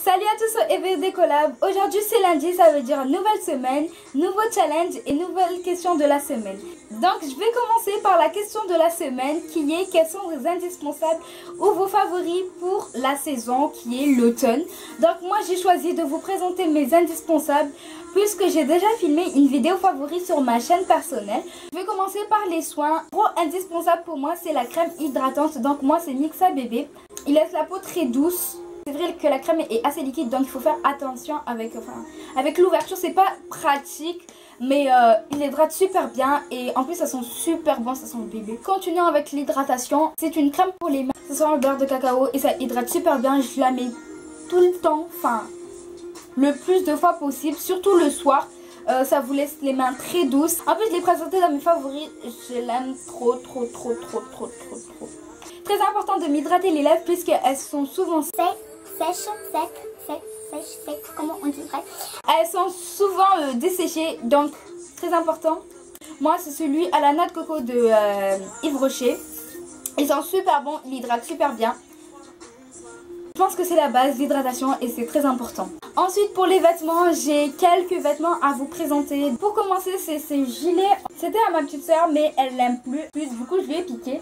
Salut à tous au EVD Collab. Aujourd'hui c'est lundi, ça veut dire nouvelle semaine, nouveau challenge et nouvelle question de la semaine. Donc je vais commencer par la question de la semaine qui est quels sont vos indispensables ou vos favoris pour la saison qui est l'automne. Donc moi j'ai choisi de vous présenter mes indispensables puisque j'ai déjà filmé une vidéo favori sur ma chaîne personnelle. Je vais commencer par les soins. Gros indispensable pour moi c'est la crème hydratante. Donc moi c'est Mixa Bébé. Il laisse la peau très douce. C'est vrai que la crème est assez liquide donc il faut faire attention avec l'ouverture. C'est pas pratique mais il hydrate super bien et en plus ça sent super bon, ça sent le bébé. Continuons avec l'hydratation. C'est une crème pour les mains. Ça sent le beurre de cacao et ça hydrate super bien. Je la mets tout le temps, enfin le plus de fois possible, surtout le soir. Ça vous laisse les mains très douces. En plus je l'ai présenté dans mes favoris. Je l'aime trop. Très important de m'hydrater les lèvres puisqu'elles sont souvent sèche, comment on dit vrai? Elles sont souvent desséchées, donc très important. Moi c'est celui à la noix de coco de Yves Rocher. Ils sont super bons, ils hydratent super bien. Je pense que c'est la base, l'hydratation, et c'est très important. Ensuite pour les vêtements, j'ai quelques vêtements à vous présenter. Pour commencer c'est ce gilet. C'était à ma petite soeur mais elle l'aime plus. Du coup je lui ai piqué.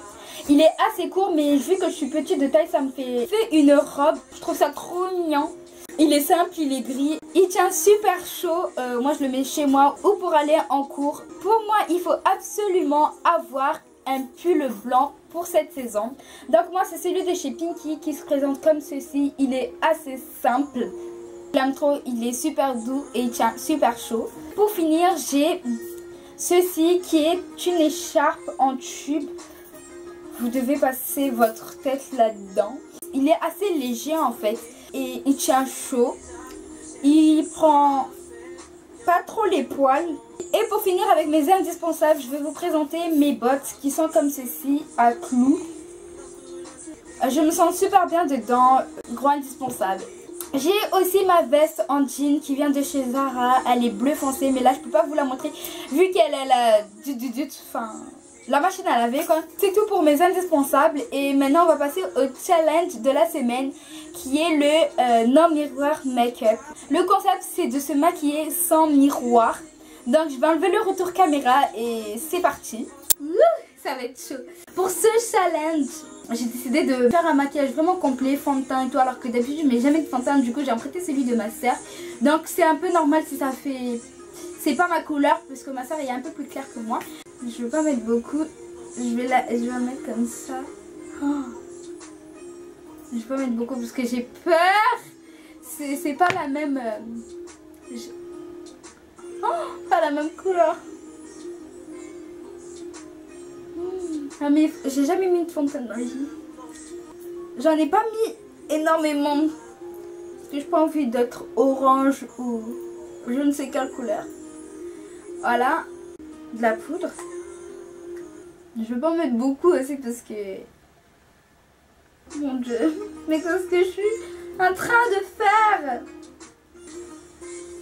Il est assez court mais vu que je suis petite de taille ça me fait une robe. Je trouve ça trop mignon. Il est simple, il est gris. Il tient super chaud. Moi je le mets chez moi ou pour aller en cours. Pour moi il faut absolument avoir un pull blanc pour cette saison. Donc moi c'est celui de chez Pinky qui se présente comme ceci. Il est assez simple. Je l'aime trop, il est super doux et il tient super chaud. Pour finir j'ai ceci qui est une écharpe en tube. Vous devez passer votre tête là-dedans. Il est assez léger en fait et il tient chaud. Il prend pas trop les poils. Et pour finir avec mes indispensables, je vais vous présenter mes bottes qui sont comme ceci à clous. Je me sens super bien dedans, gros indispensable. J'ai aussi ma veste en jean qui vient de chez Zara. Elle est bleu foncé mais là je peux pas vous la montrer vu qu'elle est là la machine à laver quoi. C'est tout pour mes indispensables et maintenant on va passer au challenge de la semaine qui est le no miroir make-up. Le concept c'est de se maquiller sans miroir. Donc je vais enlever le retour caméra et c'est parti. Ça va être chaud. Pour ce challenge, j'ai décidé de faire un maquillage vraiment complet, fond de teint et tout, alors que d'habitude je mets jamais de fond de teint. Du coup j'ai emprunté celui de ma soeur. Donc c'est un peu normal si ça fait... C'est pas ma couleur parce que ma soeur est un peu plus claire que moi. Je vais pas mettre beaucoup. Je vais la mettre comme ça. Oh. Je vais pas mettre beaucoup parce que j'ai peur. C'est pas la même... pas la même couleur. Ah mais j'ai jamais mis de fond de teint dans la vie. J'en ai pas mis énormément. Parce que j'ai pas envie d'être orange ou je ne sais quelle couleur. Voilà. De la poudre. Je vais pas en mettre beaucoup aussi parce que... Mon dieu. Mais qu'est-ce que je suis en train de faire?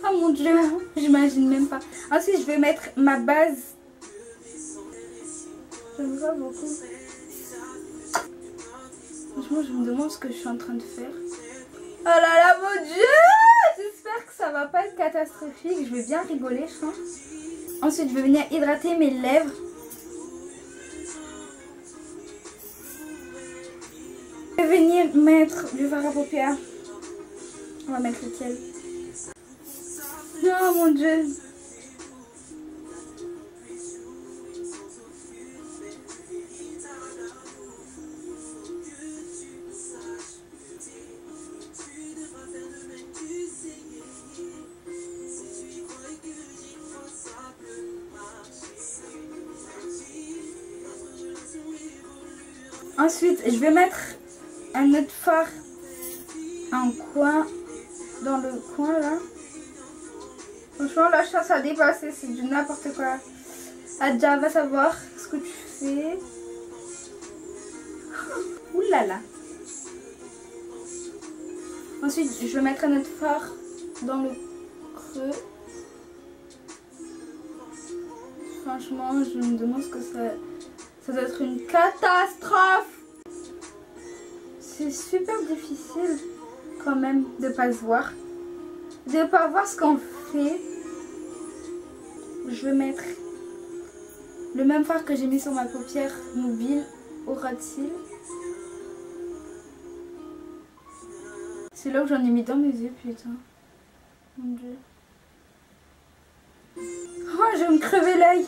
Oh mon dieu. J'imagine même pas. Ensuite je vais mettre ma base. J'aime pas beaucoup. Franchement je me demande ce que je suis en train de faire. Oh là là mon dieu. J'espère que ça va pas être catastrophique. Je vais bien rigoler je pense. Ensuite je vais venir hydrater mes lèvres. Je vais venir mettre du fard à paupières. On va mettre lequel? Oh mon dieu. Ensuite, je vais mettre un autre fard en coin, dans le coin là. Franchement, la chance à dépasser, c'est du n'importe quoi. Adja, va savoir ce que tu fais. Ouh là là. Ensuite, je vais mettre un autre fard dans le creux. Franchement, je me demande ce que ça... Ça doit être une catastrophe. C'est super difficile. quand même de pas se voir. De pas voir ce qu'on fait. Je vais mettre le même fard que j'ai mis sur ma paupière mobile au ras de cils. C'est là où j'en ai mis dans mes yeux, putain. Mon Dieu. Oh, je vais me crever l'œil.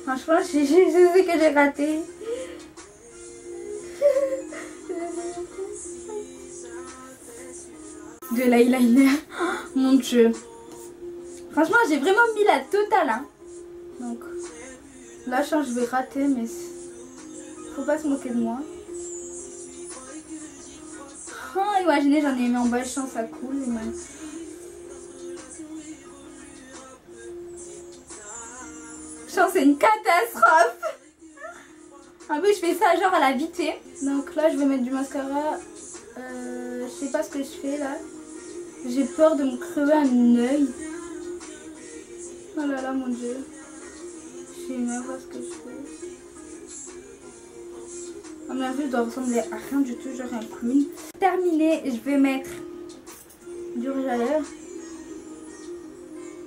Franchement, je sais que j'ai raté. De l'eyeliner. Mon Dieu. Franchement, j'ai vraiment mis la totale. Hein. Donc, là, je pense que je vais rater, mais faut pas se moquer de moi. Oh, imaginez, j'en ai mis en bas, chance, ça coule. Chance, c'est une catastrophe. En plus, je fais ça genre à la vitesse. Donc là, je vais mettre du mascara. Je sais pas ce que je fais là. J'ai peur de me crever un œil. Oh là là, mon Dieu. Je sais même pas ce que je fais. À mon avis, je dois ressembler à rien du tout, genre un clown. Terminé, je vais mettre du rouge à lèvres.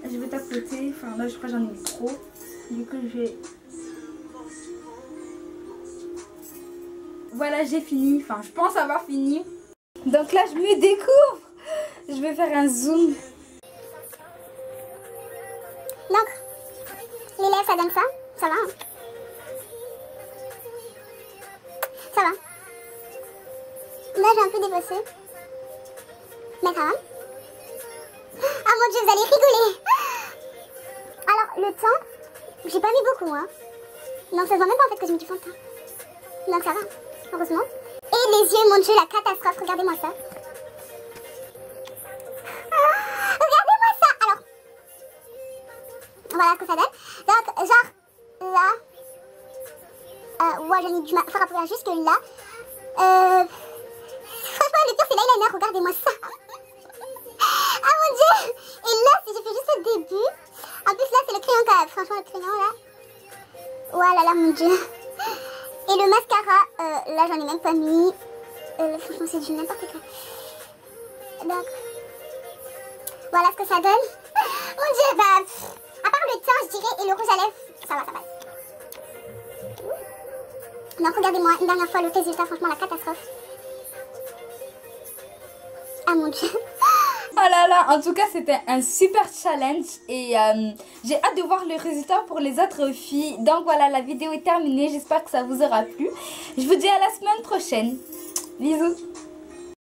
Je vais tapoter. Enfin, là, je crois que j'en ai mis trop. Du coup, je vais... Voilà, j'ai fini. Enfin, je pense avoir fini. Donc là, je me découvre. Je vais faire un zoom. Donc, les lèvres, ça donne ça. Ça va. Hein. Ça va. Là, j'ai un peu débossé. Mais ça va. Ah mon Dieu, vous allez rigoler. Alors, le temps, j'ai pas mis beaucoup, hein. Donc, ça se voit même pas en fait que je mets du fond de teint. Donc, ça va, heureusement. Et les yeux, mon Dieu, la catastrophe. Regardez-moi ça. Regardez-moi ça. Alors, voilà ce que ça donne. Donc, genre, là. Ouais, j'ai mis du fard à paupières jusque là. Franchement, le pire, c'est l'eyeliner. Regardez-moi ça. Ah mon Dieu. Et là, si j'ai fait juste le début. En plus, là, c'est le crayon quand même. Franchement, le crayon, là. Oh là là, mon Dieu. Et le mascara, là, j'en ai même pas mis. Franchement, c'est du n'importe quoi. Donc, voilà ce que ça donne. Mon Dieu, bah, à part le teint, je dirais, et le rouge à lèvres, ça va, ça va. Donc, regardez-moi, une dernière fois, le résultat, franchement, la catastrophe. Ah mon Dieu. Oh là là, en tout cas, c'était un super challenge et j'ai hâte de voir le résultat pour les autres filles. Donc voilà, la vidéo est terminée. J'espère que ça vous aura plu. Je vous dis à la semaine prochaine. Bisous.